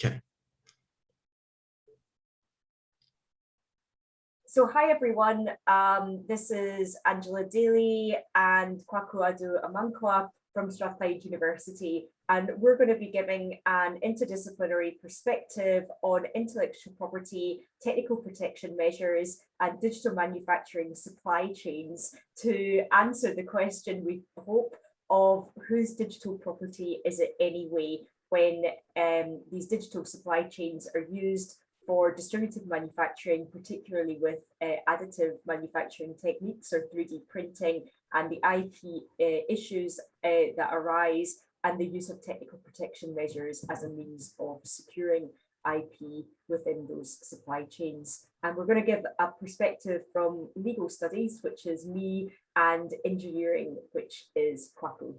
Okay. So hi everyone, this is a.daly and Kwaku Adu Amankwa from Strathclyde University, and we're going to be giving an interdisciplinary perspective on intellectual property, technical protection measures and digital manufacturing supply chains to answer the question, we hope, of whose digital property is it anyway when these digital supply chains are used for distributed manufacturing, particularly with additive manufacturing techniques or 3D printing, and the IP issues that arise, and the use of technical protection measures as a means of securing IP within those supply chains. And we're going to give a perspective from legal studies, which is me, and engineering, which is Kwaku.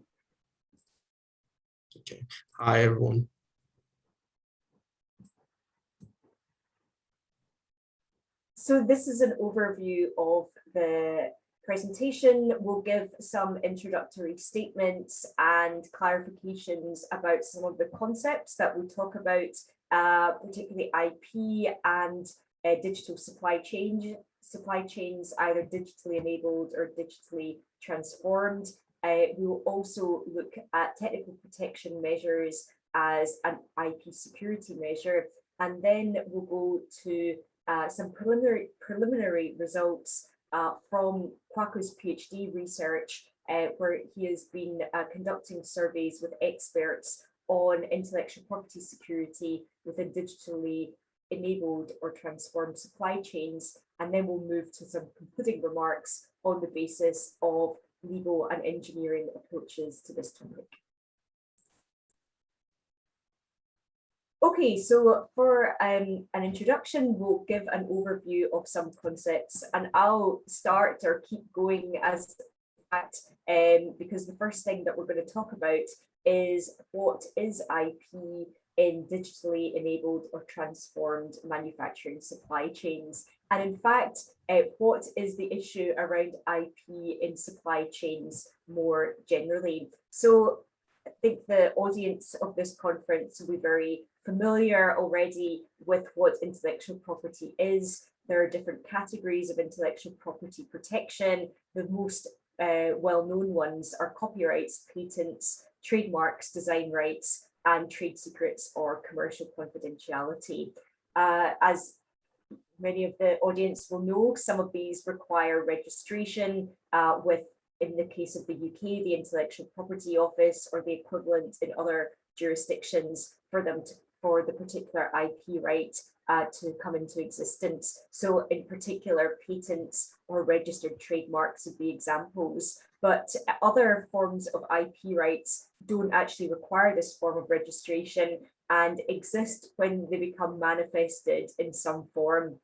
Okay. Hi, everyone. So this is an overview of the presentation. We'll give some introductory statements and clarifications about some of the concepts that we talk about, particularly IP and digital supply chains, either digitally enabled or digitally transformed. We will also look at technical protection measures as an IP security measure, and then we'll go to some preliminary results from Kwaku's PhD research, where he has been conducting surveys with experts on intellectual property security within digitally enabled or transformed supply chains. And then we'll move to some concluding remarks on the basis of legal and engineering approaches to this topic. Okay, so for an introduction, we'll give an overview of some concepts, and I'll start or keep going as that, because the first thing that we're going to talk about is what is IP in digitally enabled or transformed manufacturing supply chains. And in fact, what is the issue around IP in supply chains more generally? So I think the audience of this conference will be very familiar already with what intellectual property is. There are different categories of intellectual property protection. The most well-known ones are copyrights, patents, trademarks, design rights, and trade secrets or commercial confidentiality. As many of the audience will know, some of these require registration with, in the case of the UK, the Intellectual Property Office, or the equivalent in other jurisdictions for the particular IP right to come into existence. So in particular, patents or registered trademarks would be examples, but other forms of IP rights don't actually require this form of registration and exist when they become manifested in some form.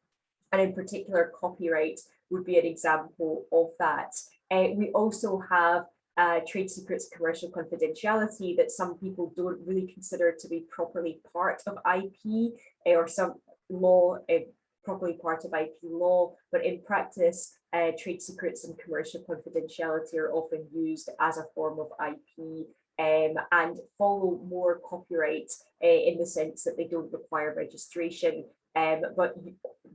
And in particular, copyright would be an example of that. We also have trade secrets, commercial confidentiality that some people don't really consider to be properly part of IP or some law, properly part of IP law, but in practice, trade secrets and commercial confidentiality are often used as a form of IP and follow more copyright in the sense that they don't require registration, but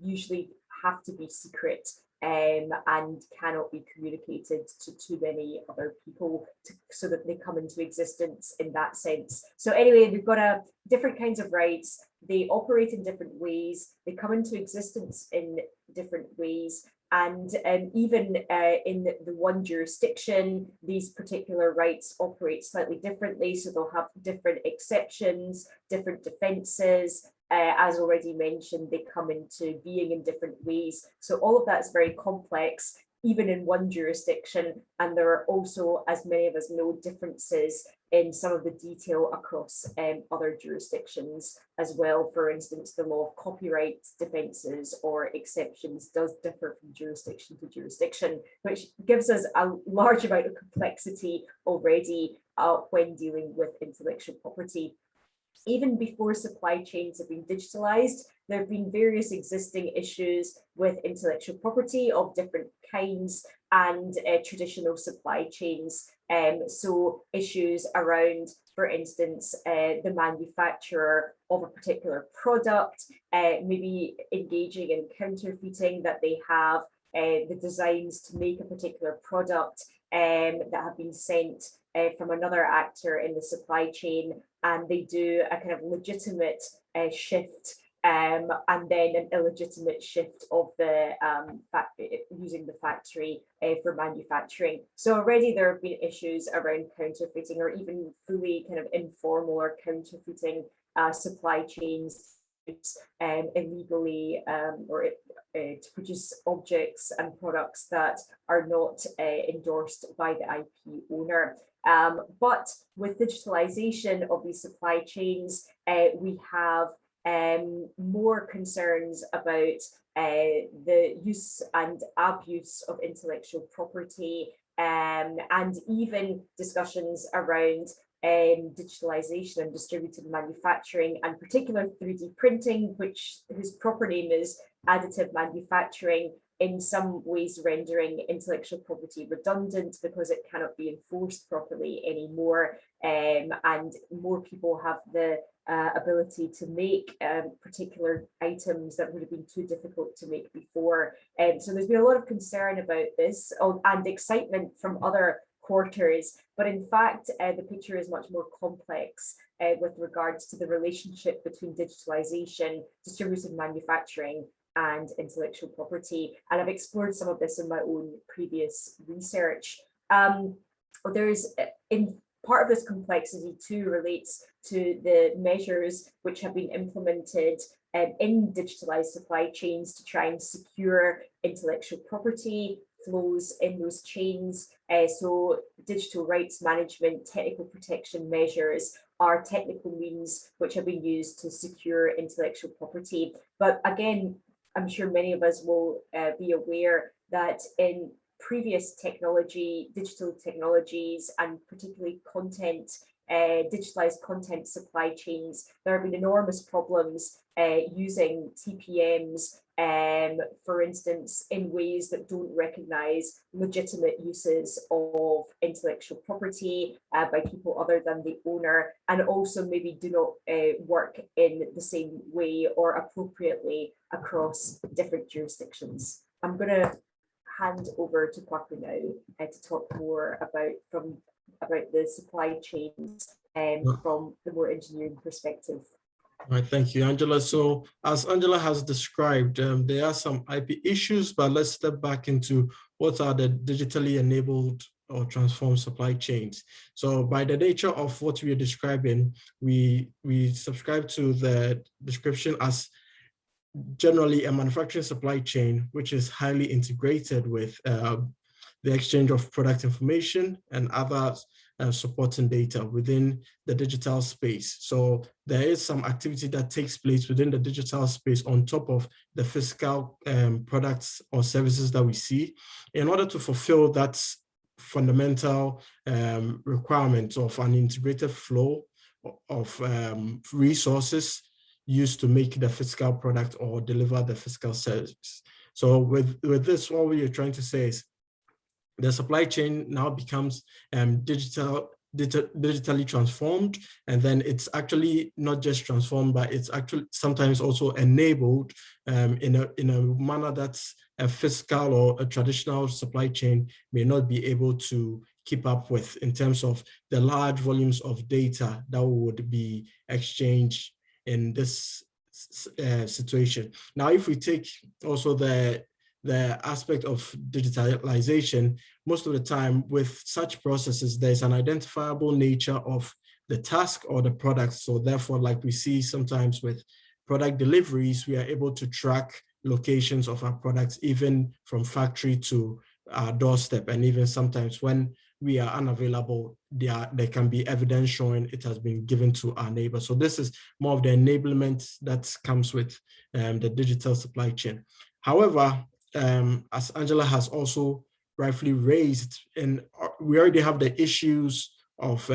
usually have to be secret and cannot be communicated to too many other people so that they come into existence in that sense. So anyway, we've got different kinds of rights. They operate in different ways. They come into existence in different ways. And even in the one jurisdiction, these particular rights operate slightly differently. So they'll have different exceptions, different defenses. As already mentioned, they come into being in different ways. So all of that's very complex, even in one jurisdiction. And there are also, as many of us know, differences in some of the detail across other jurisdictions as well. For instance, the law of copyright defenses or exceptions does differ from jurisdiction to jurisdiction, which gives us a large amount of complexity already when dealing with intellectual property. Even before supply chains have been digitalized, there have been various existing issues with intellectual property of different kinds and traditional supply chains. So issues around for instance, the manufacturer of a particular product, maybe engaging in counterfeiting, that they have the designs to make a particular product that have been sent from another actor in the supply chain, and they do a kind of legitimate shift and then an illegitimate shift of the using the factory for manufacturing. So already there have been issues around counterfeiting, or even fully kind of informal or counterfeiting supply chains illegally or to produce objects and products that are not endorsed by the IP owner. But with digitalization of these supply chains, we have more concerns about the use and abuse of intellectual property, and even discussions around digitalization and distributed manufacturing, and particular 3D printing, whose proper name is additive manufacturing, in some ways rendering intellectual property redundant because it cannot be enforced properly anymore, and more people have the ability to make particular items that would have been too difficult to make before. So there's been a lot of concern about this, and excitement from other quarters, but in fact the picture is much more complex with regards to the relationship between digitalization, distributed manufacturing, and intellectual property. And I've explored some of this in my own previous research. There's in part of this complexity too relates to the measures which have been implemented in digitalized supply chains to try and secure intellectual property flows in those chains. So digital rights management, technical protection measures are technical means which have been used to secure intellectual property. But again, I'm sure many of us will be aware that in previous digital technologies, and particularly content, digitalized content supply chains, there have been enormous problems using TPMs, for instance, in ways that don't recognize legitimate uses of intellectual property by people other than the owner, and also maybe do not work in the same way or appropriately across different jurisdictions. I'm going to hand over to Kwaku now to talk more about the supply chains from the more engineering perspective. All right, thank you, Angela. So as Angela has described, there are some IP issues, but let's step back into what are the digitally enabled or transformed supply chains. So by the nature of what we are describing, we subscribe to the description as generally a manufacturing supply chain, which is highly integrated with the exchange of product information and other supporting data within the digital space. So there is some activity that takes place within the digital space on top of the physical products or services that we see, in order to fulfill that fundamental requirement of an integrated flow of resources used to make the physical product or deliver the physical service. So with this, what we are trying to say is the supply chain now becomes digitally transformed, and then it's actually not just transformed, but it's actually sometimes also enabled in a manner that's a physical or a traditional supply chain may not be able to keep up with, in terms of the large volumes of data that would be exchanged in this situation. Now, if we take also the aspect of digitalization, most of the time with such processes, there's an identifiable nature of the task or the product. So therefore, like we see sometimes with product deliveries, we are able to track locations of our products, even from factory to our doorstep. And even sometimes when we are unavailable, there can be evidence showing it has been given to our neighbor. So this is more of the enablement that comes with the digital supply chain. However, as Angela has also rightfully raised, and we already have the issues of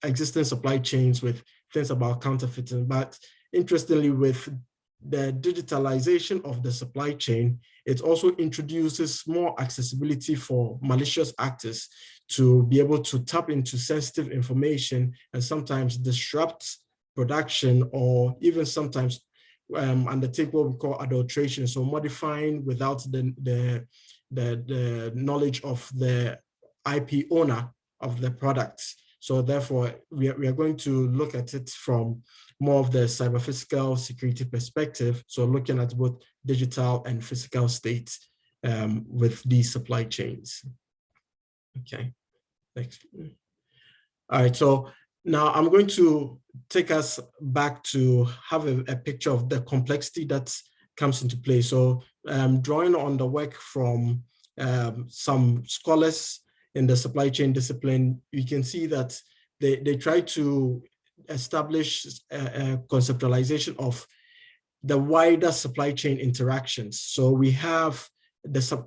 existing supply chains with things about counterfeiting, but interestingly, with the digitalization of the supply chain, it also introduces more accessibility for malicious actors to be able to tap into sensitive information and sometimes disrupt production, or even sometimes undertake what we call adulteration, so modifying without the knowledge of the IP owner of the products. So therefore, we are going to look at it from more of the cyber physical security perspective. So looking at both digital and physical states with these supply chains. Okay, next. All right, so now I'm going to take us back to have a picture of the complexity that comes into play. So drawing on the work from some scholars in the supply chain discipline, you can see that they try to establish a conceptualization of the wider supply chain interactions. So we have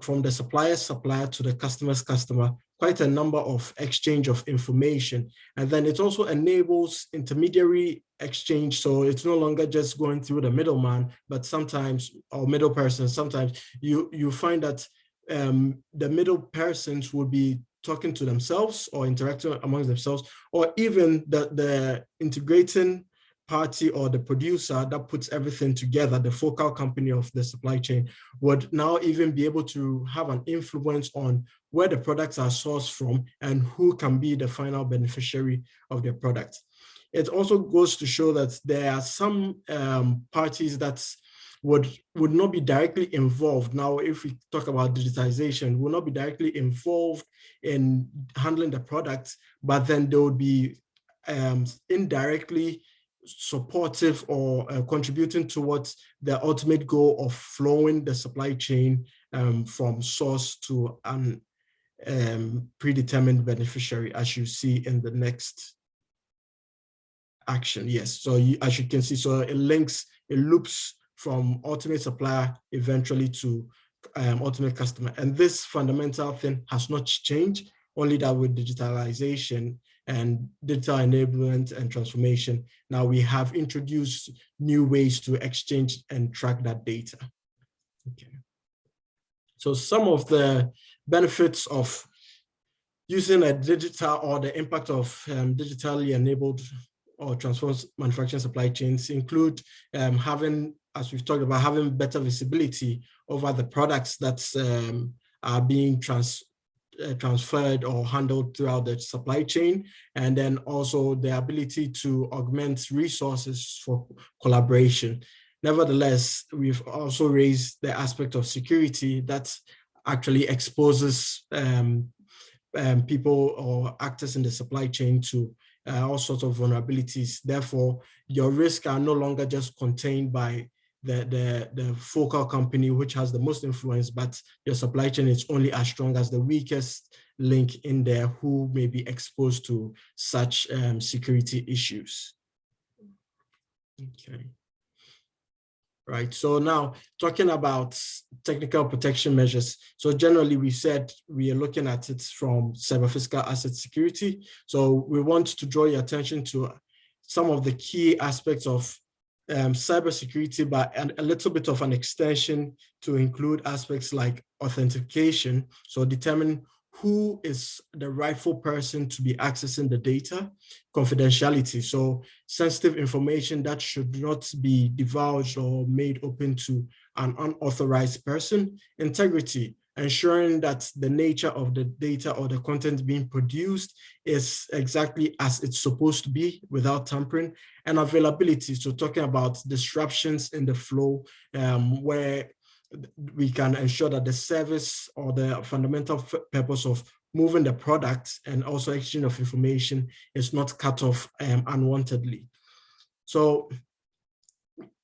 from the supplier's supplier to the customer's customer, quite a number of exchange of information. And then it also enables intermediary exchange. So it's no longer just going through the middleman, but sometimes, or middle person, sometimes you find that the middle persons will be talking to themselves or interacting amongst themselves, or even the integrating party or the producer that puts everything together, the focal company of the supply chain, would now even be able to have an influence on where the products are sourced from and who can be the final beneficiary of their product. It also goes to show that there are some parties that would not be directly involved. Now, if we talk about digitization, will not be directly involved in handling the products, but then they would be indirectly supportive or contributing towards the ultimate goal of flowing the supply chain from source to an predetermined beneficiary, as you see in the next action. Yes, so as you can see, so it loops from ultimate supplier eventually to ultimate customer. And this fundamental thing has not changed, only that with digitalization and digital enablement and transformation, now we have introduced new ways to exchange and track that data. Okay. So some of the benefits of using a digital, or the impact of digitally enabled or transformed manufacturing supply chains include having, as we've talked about, having better visibility over the products that are being transferred or handled throughout the supply chain, and then also the ability to augment resources for collaboration. Nevertheless, we've also raised the aspect of security that actually exposes people or actors in the supply chain to all sorts of vulnerabilities. Therefore, your risks are no longer just contained by the focal company which has the most influence, but your supply chain is only as strong as the weakest link in there who may be exposed to such security issues. Okay. Right, so now talking about technical protection measures. So generally we said we are looking at it from cyber physical asset security. So we want to draw your attention to some of the key aspects of cybersecurity, but a little bit of an extension to include aspects like authentication. So determine who is the rightful person to be accessing the data, confidentiality, so sensitive information that should not be divulged or made open to an unauthorized person, integrity, ensuring that the nature of the data or the content being produced is exactly as it's supposed to be without tampering, and availability, so talking about disruptions in the flow where we can ensure that the service or the fundamental purpose of moving the product and also exchange of information is not cut off unwantedly. So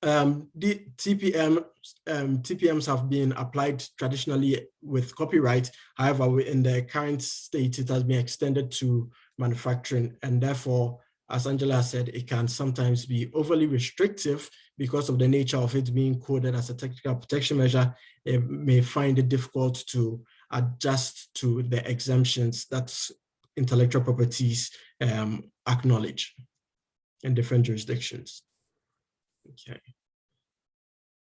the TPMs have been applied traditionally with copyright. However, in the current state, it has been extended to manufacturing, and therefore, as Angela said, it can sometimes be overly restrictive because of the nature of it being coded as a technical protection measure. It may find it difficult to adjust to the exemptions that intellectual properties acknowledge in different jurisdictions. Okay.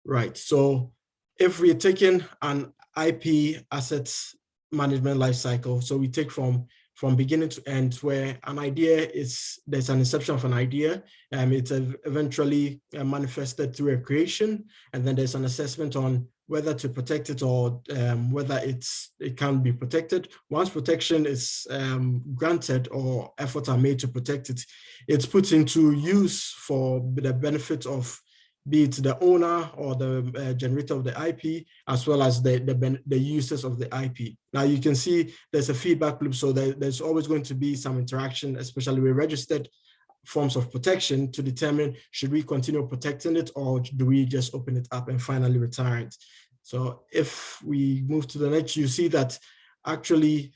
Right. So if we're taking an IP assets management lifecycle, so we take from beginning to end, where an idea is, there's an inception of an idea, it's eventually manifested through a creation, and then there's an assessment on whether to protect it or whether it can be protected. Once protection is granted or efforts are made to protect it, it's put into use for the benefit of be it the owner or the generator of the IP, as well as the users of the IP. Now you can see there's a feedback loop, so there's always going to be some interaction, especially with registered forms of protection, to determine should we continue protecting it or do we just open it up and finally retire it. So if we move to the next, you see that actually,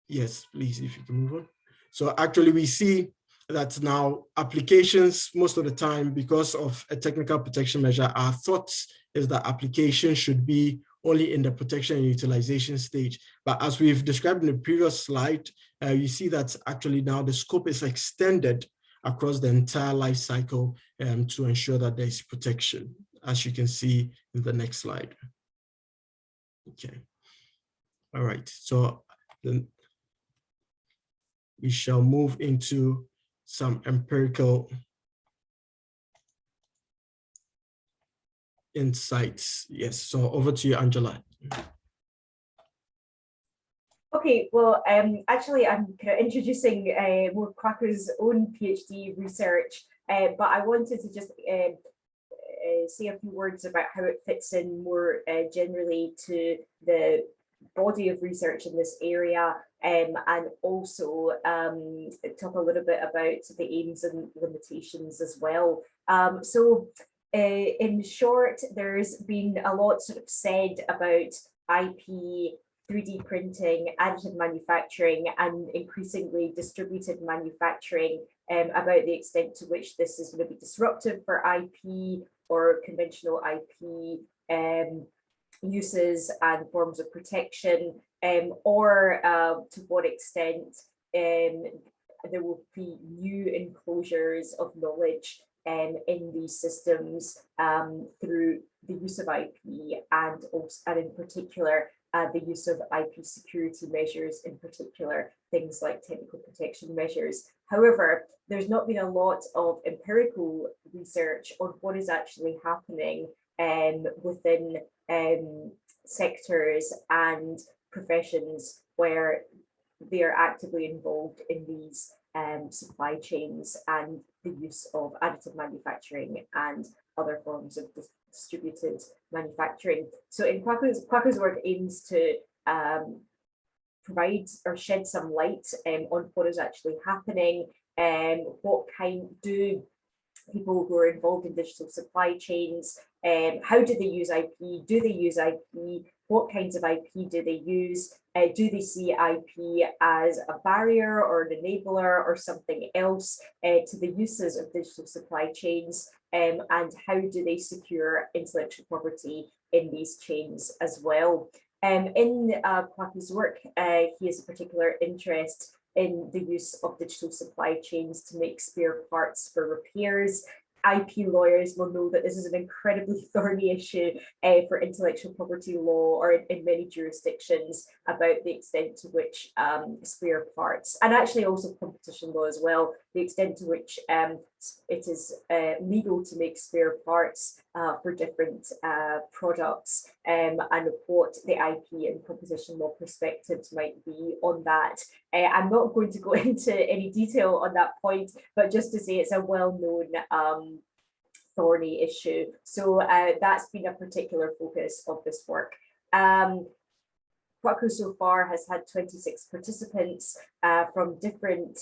yes, please, if you can move on. So actually we see that now applications, most of the time, because of a technical protection measure, our thoughts is that application should be only in the protection and utilization stage. But as we've described in the previous slide, you see that actually now the scope is extended across the entire life cycle to ensure that there's protection, as you can see in the next slide. Okay. All right. So then we shall move into some empirical insights. Yes, so over to you, Angela. Okay, well, actually, I'm kind of introducing more Kwaku's own PhD research, but I wanted to just say a few words about how it fits in more generally to the body of research in this area, and also talk a little bit about the aims and limitations as well. So in short, there's been a lot sort of said about IP, 3D printing, additive manufacturing, and increasingly distributed manufacturing, about the extent to which this is going to be disruptive for IP or conventional IP uses and forms of protection, or to what extent there will be new enclosures of knowledge in these systems through the use of IP, and in particular the use of IP security measures, in particular things like technical protection measures. However, there's not been a lot of empirical research on what is actually happening within sectors and professions where they are actively involved in these supply chains and the use of additive manufacturing and other forms of distributed manufacturing. So in Kwaku's work aims to provide or shed some light on what is actually happening, what kind do people who are involved in digital supply chains, how do they use IP? Do they use IP? What kinds of IP do they use? Do they see IP as a barrier or an enabler or something else to the uses of digital supply chains? And how do they secure intellectual property in these chains as well? In Kwaku's work, he has a particular interest in the use of digital supply chains to make spare parts for repairs. IP lawyers will know that this is an incredibly thorny issue for intellectual property law, or in many jurisdictions, about the extent to which spare parts, and actually also competition law as well, the extent to which it is legal to make spare parts for different products, and what the IP and competition law perspectives might be on that. I'm not going to go into any detail on that point, but just to say it's a well-known thorny issue. So that's been a particular focus of this work. Kwaku so far has had 26 participants from different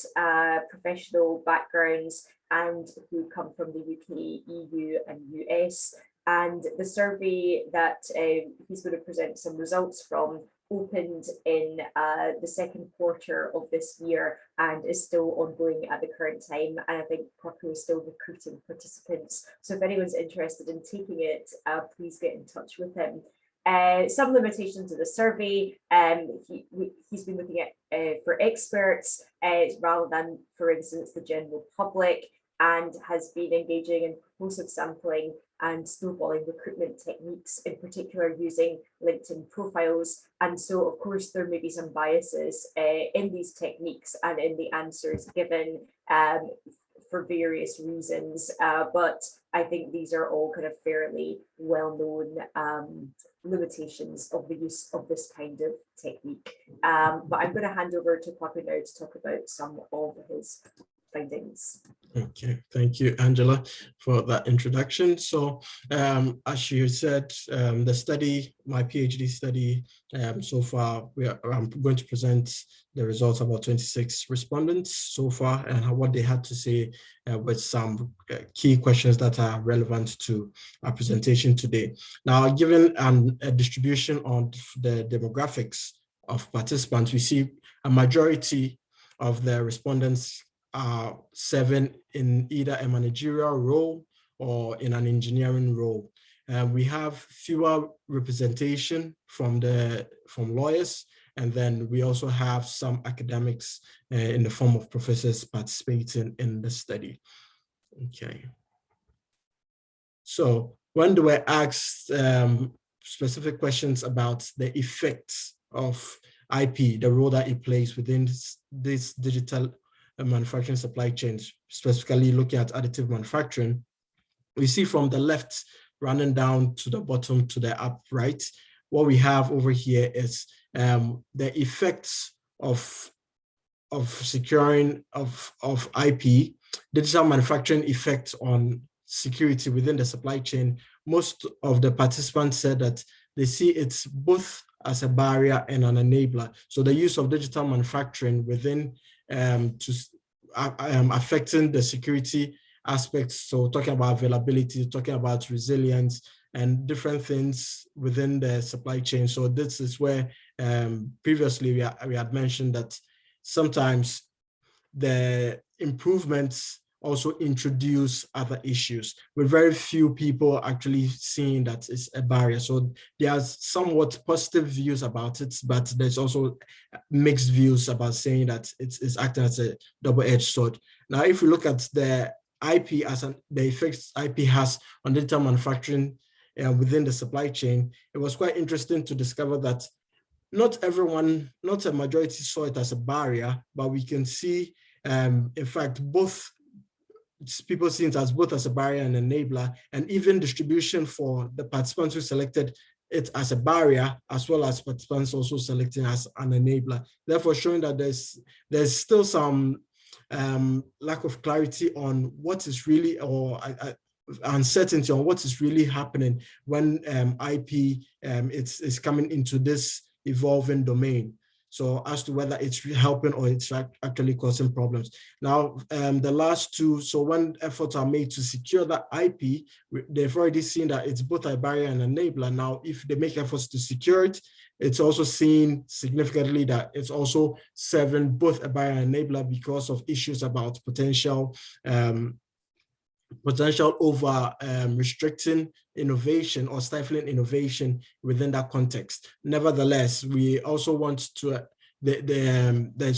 professional backgrounds and who come from the UK, EU and US. And the survey that he's going to present some results from opened in the second quarter of this year and is still ongoing at the current time. And I think Kwaku is still recruiting participants. So if anyone's interested in taking it, please get in touch with him. Some limitations of the survey, he's been looking at for experts rather than, for instance, the general public, and has been engaging in propulsive sampling and snowballing recruitment techniques, in particular using LinkedIn profiles. And so, of course, there may be some biases in these techniques and in the answers given for various reasons. But I think these are all kind of fairly well-known limitations of the use of this kind of technique. But I'm going to hand over to Kwaku now to talk about some of his findings. Okay, thank you, Angela, for that introduction. So, as you said, the study, my PhD study, so far, I'm going to present the results of about 26 respondents so far and what they had to say with some key questions that are relevant to our presentation today. Now, given a distribution on the demographics of participants, we see a majority of the respondents are 7 in either a managerial role or in an engineering role. We have fewer representation from lawyers, and then we also have some academics in the form of professors participating in the study. Okay. So when they were asked specific questions about the effects of IP, the role that it plays within this digital manufacturing supply chains, specifically looking at additive manufacturing, we see from the left running down to the bottom to the up right, what we have over here is the effects of securing of IP, digital manufacturing effects on security within the supply chain. Most of the participants said that they see it both as a barrier and an enabler. So the use of digital manufacturing within affecting the security aspects. So talking about availability, talking about resilience and different things within the supply chain. So this is where previously we had mentioned that sometimes the improvements also introduce other issues, with very few people actually seeing that it's a barrier. So there's somewhat positive views about it, but there's also mixed views about saying that it's acting as a double-edged sword. Now, if we look at the IP the effects IP has on digital manufacturing within the supply chain, it was quite interesting to discover that not a majority saw it as a barrier, but we can see, in fact, both people see it as both as a barrier and enabler, and even distribution for the participants who selected it as a barrier, as well as participants also selecting as an enabler. Therefore, showing that there's still some lack of clarity on what is really, or uncertainty on what is really happening when IP is coming into this evolving domain. So as to whether it's helping or it's actually causing problems. Now, the last two, so when efforts are made to secure that IP, they've already seen that it's both a barrier and enabler. Now, if they make efforts to secure it, it's also seen significantly that it's also serving both a barrier and enabler because of issues about potential over restricting innovation or stifling innovation within that context. Nevertheless, we also want to, it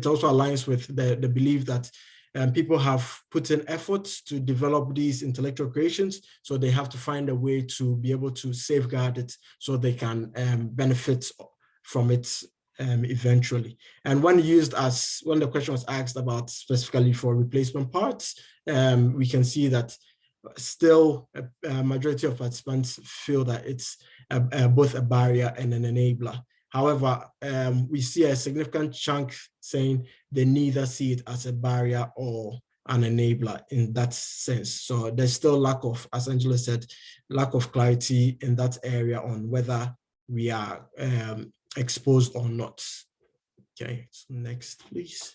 also aligns with the belief that people have put in efforts to develop these intellectual creations, so they have to find a way to be able to safeguard it so they can benefit from it eventually. And when the question was asked about specifically for replacement parts, we can see that still a majority of participants feel that it's both a barrier and an enabler. However, we see a significant chunk saying they neither see it as a barrier or an enabler in that sense. So there's still lack of, as Angela said, lack of clarity in that area on whether we are exposed or not. Okay, so next, please.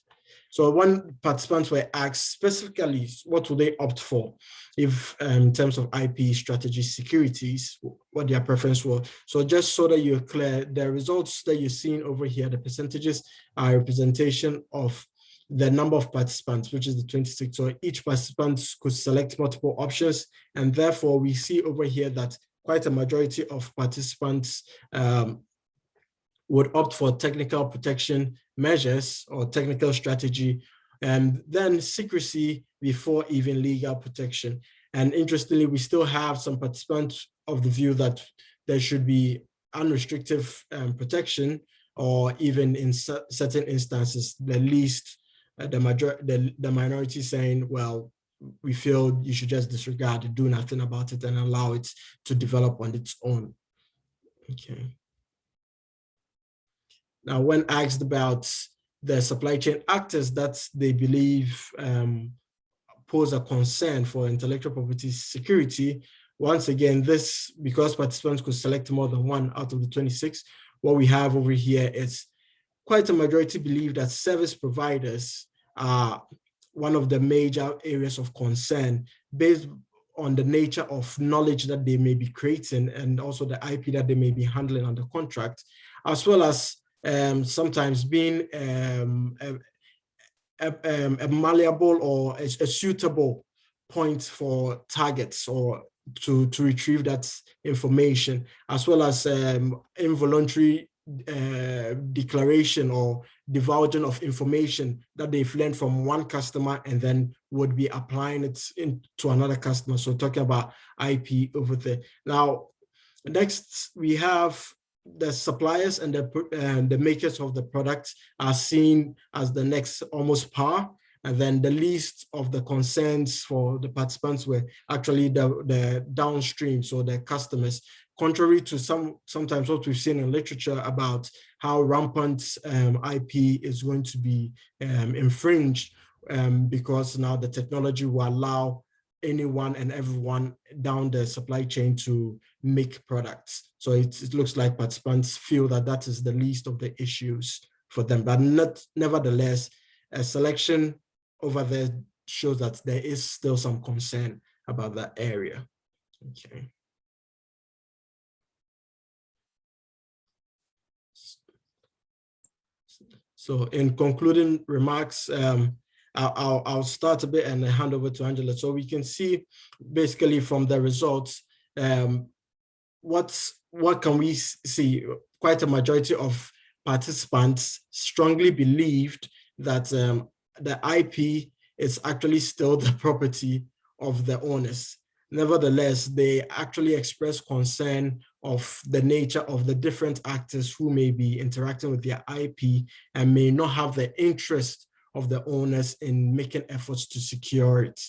So when participants were asked specifically what would they opt for, if in terms of IP strategy securities, what their preference was. So just so that you're clear, the results that you're seeing over here, the percentages are a representation of the number of participants, which is the 26. So each participant could select multiple options. And therefore we see over here that quite a majority of participants would opt for technical protection measures or technical strategy, and then secrecy before even legal protection. And interestingly, we still have some participants of the view that there should be unrestricted protection, or even in certain instances, the least, the minority saying, well, we feel you should just disregard it, do nothing about it, and allow it to develop on its own. Okay. Now, when asked about the supply chain actors that they believe pose a concern for intellectual property security, once again, this, because participants could select more than one out of the 26, what we have over here is quite a majority believe that service providers are one of the major areas of concern based on the nature of knowledge that they may be creating and also the IP that they may be handling under contract, as well as sometimes being a malleable or a suitable point for targets or to retrieve that information, as well as involuntary declaration or divulging of information that they've learned from one customer and then would be applying it into another customer. So talking about IP over there. Now, next we have the suppliers and the makers of the products are seen as the next almost par. And then the least of the concerns for the participants were actually the downstream, so the customers, contrary to sometimes what we've seen in literature about how rampant IP is going to be infringed because now the technology will allow anyone and everyone down the supply chain to make products. So it looks like participants feel that that is the least of the issues for them, but nevertheless, a selection over there shows that there is still some concern about that area. Okay. So in concluding remarks, I'll start a bit and hand over to Angela. So we can see basically from the results, what can we see? Quite a majority of participants strongly believed that the IP is actually still the property of the owners. Nevertheless, they actually express concern of the nature of the different actors who may be interacting with their IP and may not have the interest of the owners in making efforts to secure it.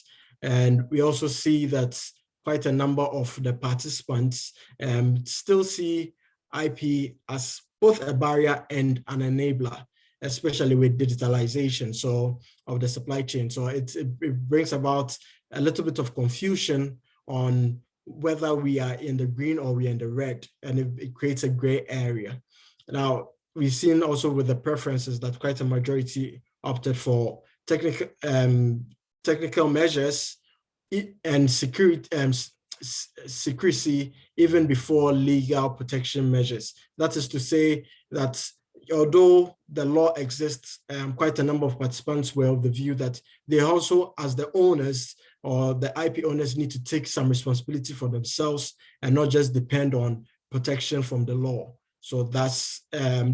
And we also see that quite a number of the participants still see IP as both a barrier and an enabler, especially with digitalization of the supply chain. So it brings about a little bit of confusion on whether we are in the green or we are in the red, and it creates a gray area. Now, we've seen also with the preferences that quite a majority opted for technical measures and secrecy even before legal protection measures. That is to say that although the law exists, quite a number of participants were of the view that they also, as the owners or the IP owners, need to take some responsibility for themselves and not just depend on protection from the law. So that's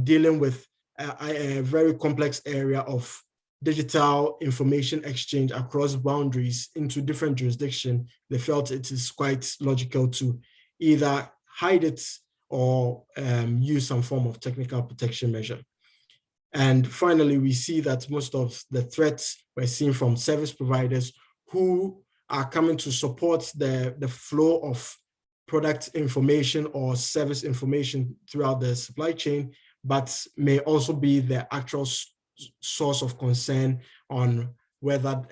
dealing with a very complex area of digital information exchange across boundaries into different jurisdictions. They felt it is quite logical to either hide it or use some form of technical protection measure. And finally, we see that most of the threats were seen from service providers who are coming to support the flow of product information or service information throughout the supply chain, but may also be the actual source of concern on whether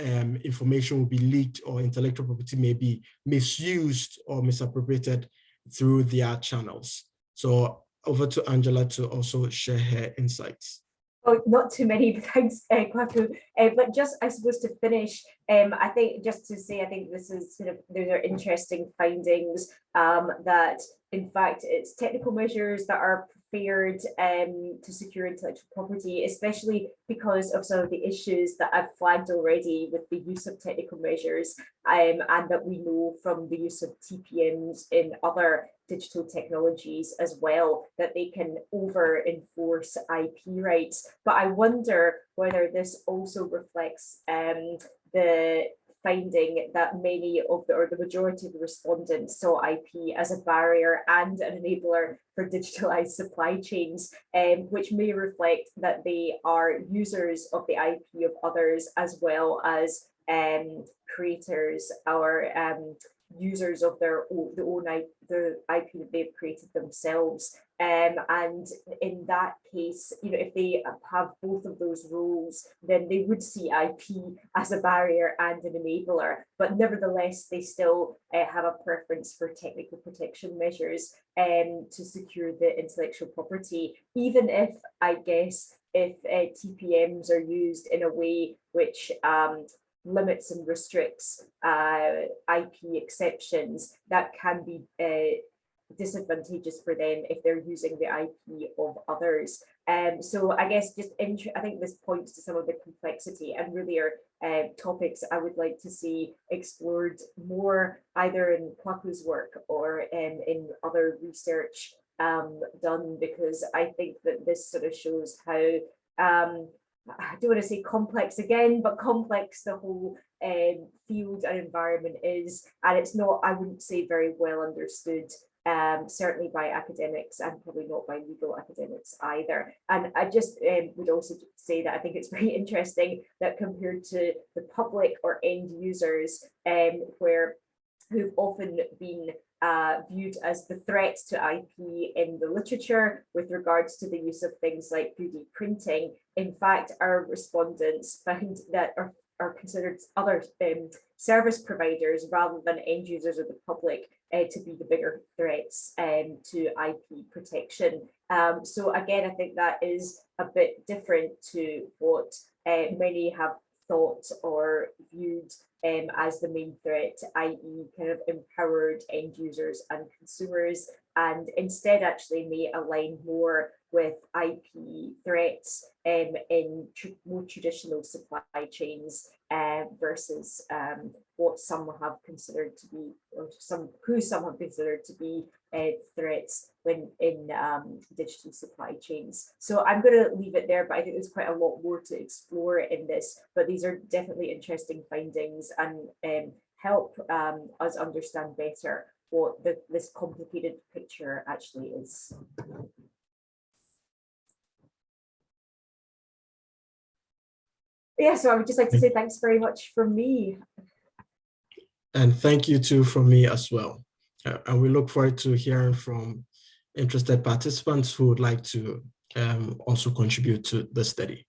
information will be leaked or intellectual property may be misused or misappropriated through their channels. So over to Angela to also share her insights. Oh, not too many, thanks, Kwaku. But just, I suppose, to finish, I think just to say, I think this is sort of, those are interesting findings that, in fact, it's technical measures that are preferred to secure intellectual property, especially because of some of the issues that I've flagged already with the use of technical measures, and that we know from the use of TPMs in other digital technologies as well, that they can over-enforce IP rights. But I wonder whether this also reflects the finding that many of or the majority of the respondents saw IP as a barrier and an enabler for digitalized supply chains, which may reflect that they are users of the IP of others as well as creators or users of the IP that they've created themselves. And in that case, if they have both of those roles, then they would see IP as a barrier and an enabler, but nevertheless, they still have a preference for technical protection measures to secure the intellectual property, even if, I guess, if TPMs are used in a way which limits and restricts IP exceptions, that can be disadvantageous for them if they're using the IP of others. So I guess I think this points to some of the complexity and really are topics I would like to see explored more, either in Kwaku's work or in other research done, because I think that this sort of shows how I don't want to say complex again, but complex the whole field and environment is, and it's not, I wouldn't say, very well understood, certainly by academics, and probably not by legal academics either. And I just would also say that I think it's very interesting that compared to the public or end users, who've often been viewed as the threat to IP in the literature with regards to the use of things like 3D printing. In fact, our respondents found that are considered other service providers rather than end users or the public to be the bigger threats to IP protection. So again, I think that is a bit different to what many have thought or viewed as the main threat, i.e. kind of empowered end users and consumers, and instead actually may align more with IP threats in more traditional supply chains versus what some have considered to be, or some have considered to be threats when in digital supply chains. So I'm going to leave it there, but I think there's quite a lot more to explore in this, but these are definitely interesting findings and help us understand better what this complicated picture actually is. Yeah, so I would just like to say thanks very much from me. And thank you too from me as well. And we look forward to hearing from interested participants who would like to also contribute to the study.